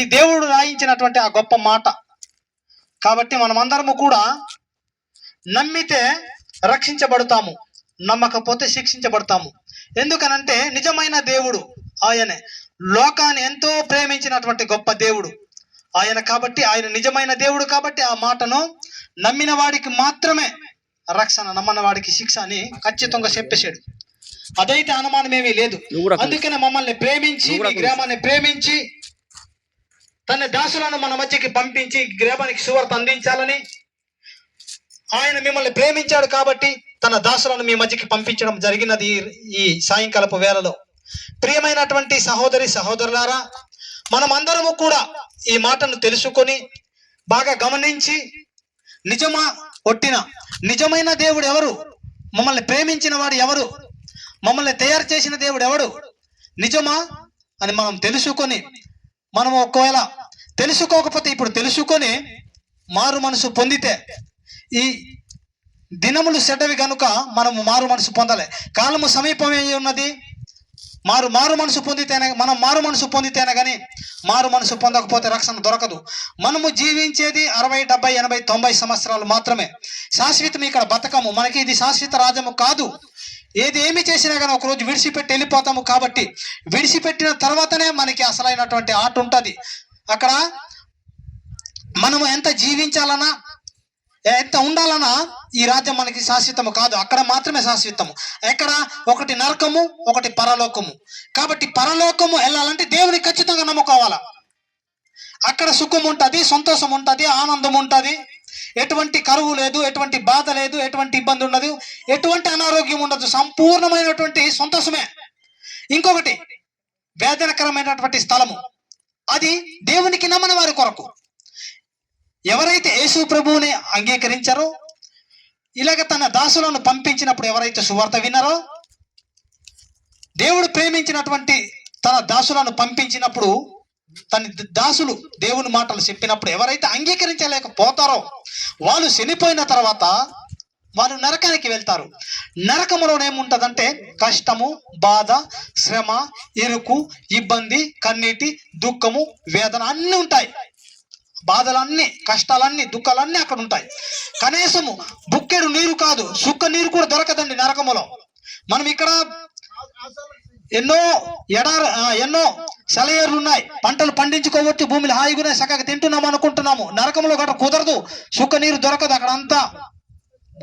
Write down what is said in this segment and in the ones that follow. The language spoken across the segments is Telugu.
అది దేవుడు రాయించినటువంటి ఆ గొప్ప మాట. కాబట్టి మనమందరము కూడా నమ్మితే రక్షించబడతాము, నమ్మకపోతే శిక్షించబడతాము. ఎందుకనంటే నిజమైన దేవుడు ఆయనే, లోకాన్ని ఎంతో ప్రేమించినటువంటి గొప్ప దేవుడు ఆయన. కాబట్టి ఆయన నిజమైన దేవుడు కాబట్టి ఆ మాటను నమ్మిన వాడికి మాత్రమే రక్షణ, నమ్మని వాడికి శిక్ష అని ఖచ్చితంగా చెప్పేశాడు. అదైతే అనుమానమేమీ లేదు. అందుకనే మమ్మల్ని ప్రేమించి, మీ గ్రామాన్ని ప్రేమించి, తన దాసులను మన మధ్యకి పంపించి గ్రామానికి సువార్త అందించాలని ఆయన మిమ్మల్ని ప్రేమించాడు. కాబట్టి తన దాసులను మీ మధ్యకి పంపించడం జరిగినది ఈ సాయంకాలపు వేళలో. ప్రియమైనటువంటి సహోదరి సహోదరులారా, మనమందరము కూడా ఈ మాటను తెలుసుకొని బాగా గమనించి, నిజమా ఒట్టిన నిజమైన దేవుడు ఎవరు, మమ్మల్ని ప్రేమించిన వాడు ఎవరు, మమ్మల్ని తయారు చేసిన దేవుడు ఎవడు, నిజమా అని మనం తెలుసుకొని, మనం ఒకవేళ తెలుసుకోకపోతే ఇప్పుడు తెలుసుకొని మారు మనసు పొందితే, ఈ దినములు చెడ్డవి కనుక మనము మారు మనసు పొందాలి. కాలము సమీపమే ఉన్నది. మారు మనసు పొందితేనే, మనం మారు మనసు పొందితేనే కానీ మారు మనసు పొందకపోతే రక్షణ దొరకదు. మనము జీవించేది 60, 70, 80, 90 సంవత్సరాలు మాత్రమే. శాశ్వతం ఇక్కడ బతకము. మనకి ఇది శాశ్వత రాజ్యము కాదు. ఏమి చేసినా కానీ ఒకరోజు విడిచిపెట్టి వెళ్ళిపోతాము. కాబట్టి విడిచిపెట్టిన తర్వాతనే మనకి అసలైనటువంటి ఆట ఉంటుంది. అక్కడ మనము ఎంత జీవించాలన్నా, ఎంత ఉండాలన్నా ఈ రాజ్యం మనకి శాశ్వతము కాదు. అక్కడ మాత్రమే శాశ్వతము. ఎక్కడ? ఒకటి నరకము, ఒకటి పరలోకము. కాబట్టి పరలోకము వెళ్ళాలంటే దేవుని ఖచ్చితంగా నమ్ముకోవాలా. అక్కడ సుఖం ఉంటుంది, సంతోషం ఉంటుంది, ఆనందం ఉంటుంది. ఎటువంటి కరువు లేదు, ఎటువంటి బాధ లేదు, ఎటువంటి ఇబ్బంది ఉండదు, ఎటువంటి అనారోగ్యం ఉండదు. సంపూర్ణమైనటువంటి సంతోషమే. ఇంకొకటి వేదనకరమైనటువంటి స్థలము, అది దేవునికి నమ్మని వారి కొరకు. ఎవరైతే యేసు ప్రభువుని అంగీకరించారో, ఇలాగ తన దాసులను పంపించినప్పుడు ఎవరైతే సువార్త విన్నారో, దేవుడు ప్రేమించినటువంటి తన దాసులను పంపించినప్పుడు, తన దాసులు దేవుని మాటలు చెప్పినప్పుడు ఎవరైతే అంగీకరించలేకపోతారో వాళ్ళు చనిపోయిన తర్వాత వాళ్ళు నరకానికి వెళ్తారు. నరకములోనేముంటదంటే కష్టము, బాధ, శ్రమ, ఇరుకు, ఇబ్బంది, కన్నీటి, దుఃఖము, వేదన అన్నీ ఉంటాయి. బాధలన్నీ, కష్టాలన్నీ, దుఃఖాలన్నీ అక్కడ ఉంటాయి. కనీసము బుక్కెడు నీరు కాదు, సుక్క నీరు కూడా దొరకదండి నరకములో. మనం ఇక్కడ ఎన్నో సెలయేర్లు ఉన్నాయి, పంటలు పండించుకోవచ్చు, భూమిని హాయిగానే చక్కగా తింటున్నాము అనుకుంటున్నాము. నరకంలో గట్రా కుదరదు, సుక్క నీరు దొరకదు. అక్కడ అంతా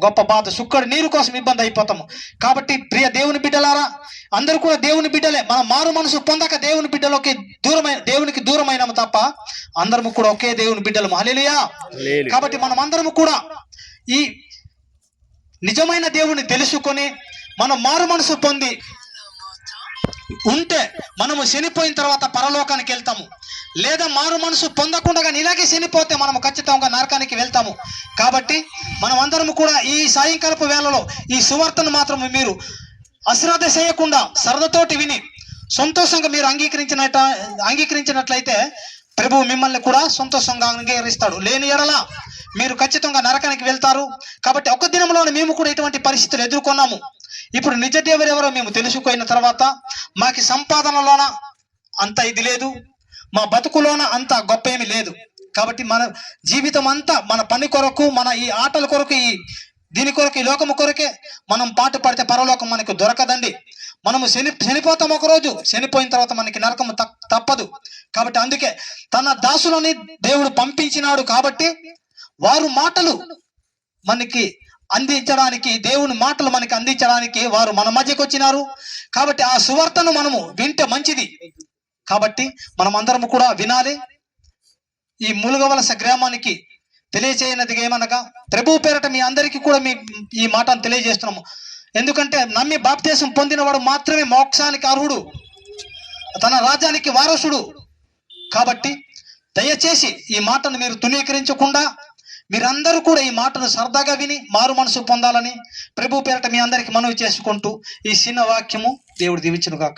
గొప్ప బాధ, సుక్కడి నీరు కోసం ఇబ్బంది అయిపోతాము. కాబట్టి ప్రియ దేవుని బిడ్డలారా, అందరూ కూడా దేవుని బిడ్డలే. మనం మారు మనసు పొందక దేవునికి దూరమైనాము తప్ప అందరము కూడా ఒకే దేవుని బిడ్డలము. హల్లెలూయా. కాబట్టి మనం అందరము కూడా ఈ నిజమైన దేవుని తెలుసుకొని మనం మారు మనసు పొంది ఉంటే మనము చనిపోయిన తర్వాత పరలోకానికి వెళ్తాము. లేదా మారు మనసు పొందకుండా కానీ ఇలాగే చనిపోతే మనము ఖచ్చితంగా నరకానికి వెళ్తాము. కాబట్టి మనం అందరము కూడా ఈ సాయంకాలపు వేళలో ఈ సువార్తను మాత్రం మీరు అశ్రద్ధ చేయకుండా సరదతోటి విని సంతోషంగా మీరు అంగీకరించినట్లయితే ప్రభువు మిమ్మల్ని కూడా సంతోషంగా అంగీకరిస్తాడు. లేని ఎడల మీరు ఖచ్చితంగా నరకానికి వెళ్తారు. కాబట్టి ఒక దినంలోనే మేము కూడా ఇటువంటి పరిస్థితులు ఎదుర్కొన్నాము. ఇప్పుడు నిజ దేవుడెవరో మేము తెలుసుకున్న తర్వాత మాకి సంపాదనలోన అంత ఇది లేదు, మా బతుకులోన అంత గొప్ప ఏమి లేదు. కాబట్టి మన జీవితం అంతా మన పని కొరకు, మన ఈ ఆటల కొరకు, దీని కొరకు, ఈ లోకము కొరకే మనం పాటు పడితే పరలోకం మనకు దొరకదండి. మనము చనిపోతాం ఒకరోజు. చనిపోయిన తర్వాత మనకి నరకము తప్పదు. కాబట్టి అందుకే తన దాసులని దేవుడు పంపించినాడు. కాబట్టి వారు మాటలు మనకి అందించడానికి, దేవుని మాటలు మనకి అందించడానికి వారు మన మధ్యకి వచ్చినారు. కాబట్టి ఆ సువార్తను మనము వింటే మంచిది. కాబట్టి మనం అందరము కూడా వినాలి. ఈ ములుగవలస గ్రామానికి తెలియచేయనది ఏమనగా, ప్రభు పేరట మీ అందరికీ కూడా ఈ మాటను తెలియజేస్తున్నాము. ఎందుకంటే నమ్మి బాప్తీసం పొందినవాడు మాత్రమే మోక్షానికి అర్హుడు, తన రాజ్యానికి వారసుడు. కాబట్టి దయచేసి ఈ మాటను మీరు తునీకరించకుండా మీరందరూ కూడా ఈ మాటను సరదాగా విని మారు మనసు పొందాలని ప్రభు పేరట మీ అందరికి మనవి చేసుకుంటూ ఈ చిన్న వాక్యము దేవుడు దీవించును గాక.